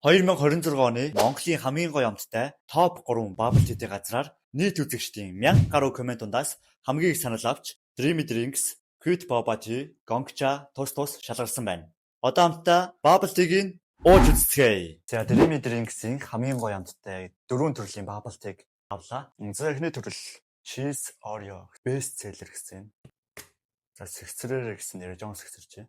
2026 оны Монголын хамгийн гоё амттай топ 3 bubble tea газраар нийт үзэгчдийн 1000 гаруй комментундаас хамгийн их санал авч Dreamy Drinks, Cute Boba Tea, Gongcha тус шалгарсан байна. Одоо амттай bubble tea-г ууж үзцгээе. За Dreamy Drinks-ийн хамгийн гоё амттай 4 төрлийн bubble tea-г авлаа. За эхний төрөл Cheese Oreo best seller гэсэн. За сэгцрээрээ гэсэн нэр жоон сэгцэрч.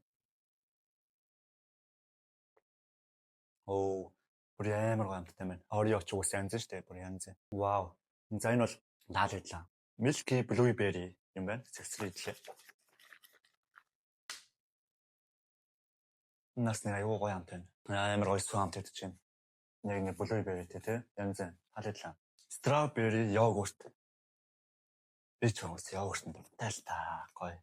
Оо, бүр амар гоё амттай байна. Oreo ч уус янз штэ, бүр янз. Вау. За энэ бол наалидлаа. Milky Blueberry юм байна. Сэгцрээ идлээ. Нас нэг аюу гоё амт байна. Амар гоё сүм амт идэж байна. Нэг blueberry тий, янз. Наалидлаа. Strawberry yogurt. Би ч уус yogurt нь дуртай л та. Гоё.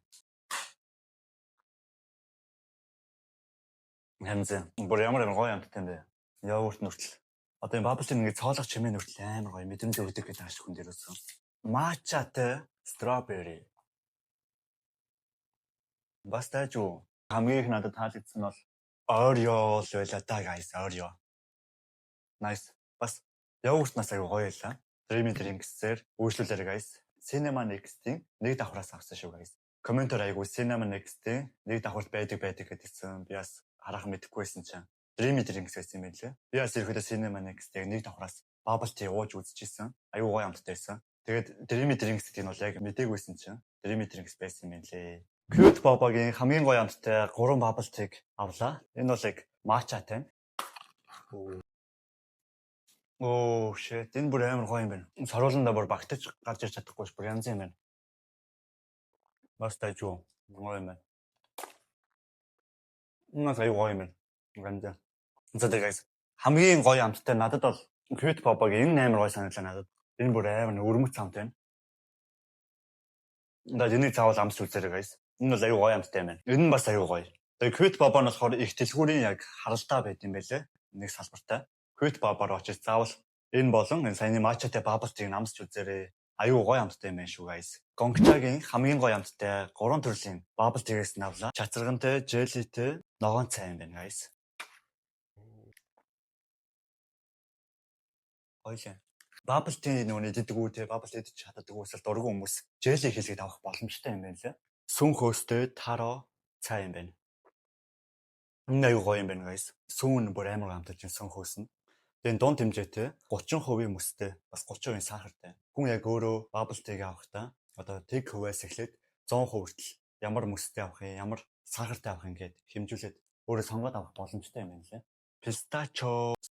Янз. Бүр ямар гоё амттай юм бэ? Yogurt нүртэл. Одоо энэ bubble tea ингээд цоолох чимээ нүртэл амар гоё мэдрэмж өгдөг гэдэг ашиг хүн дээр өссөн. Matcha-тай strawberry. Бас таажуу. Хамгийн их надад таалагдсан бол Oreo л байла та guys, Oreo. Nice. Бас yogurt нас аягүй гоё байлаа. Dreamy Drinks-ээр үйлчлүүлээрэй guys. Cinema Next-ийн нэг давхраас авсан шүү guys. Комментор аягүй Cinema Next-ийн нэг давхарт байдаг гэдэгсэн. Би бас харах мэдэхгүйсэн чинь Dreamy Drinks гэсэн юм байлээ. Би бас ирэхэд Cinema Next-ийг нэг давхраас bubble tea ууж үзчихсэн. Аюу гоё амттай байсан. Тэгээд Dreamy Drinks гэдэг нь бол яг мдэггүйсэн чинь Dreamy Drinks байсан юм лээ. Cute Boba-гийн хамгийн гоё амттай 3 bubble tea-г авлаа. Энэ бол яг matcha-тай. Оо shit, энэ бүр амар гоё юм байна. Сарууланда бүр багтаж гарч ирж чадахгүй бүр янз юм байна. Бас таажуу. Гоё юм байна. Нас аюу гоё юм байна. Ганжаа. За guys, хамгийн гоё амттай надад бол Cute Boba-гийн энэ амар гоё санагдлаа надад. Энэ бүр амар өрмөц амт байна. Энд энийг заавал амсч үзээрэй guys. Энэ бол аюу гоё амттай юм байна. Энэ нь бас аюу гоё. Тэгээ Cute Boba нь болохоор их дэлгүүрийн яг харалтай байд юм байлээ. Нэг салбартай. Cute Boba-аар очиж заавал энэ болон энэ саяны matcha-тай bubble tea-г амсч үзээрэй. Аюу гоё амттай юм байна шүү guys. Gongcha-гийн хамгийн гоё амттай 3 төрлийн bubble tea-гээс нь авлаа. Чацаргантай, jelly-тэй, ногоон цай юм байна guys. Ойлаа. Bubble tea нүуний идэггүй те bubble tea идэж чаддаггүй эсвэл дургүй хүмүүс jelly хийлгээд авах боломжтой юм байна лээ. Сүн хөөстэй таро цай юм байна. Энэ аюу гоё юм байна guys. Сүн бүр амар амталж байна сүн хөөс нь. Тэгээ дунд хэмжээтэй 30% мөстэй бас 30% сахартай. Хүн яг өөрөө bubble tea-г авахдаа одоо тэг хувиас эхлээд 100% хүртэл ямар мөстэй авах юм, ямар сахартай авах юм гээд хэмжүүлээд өөрөө сонгоод авах боломжтой юм байна лээ. Pistachio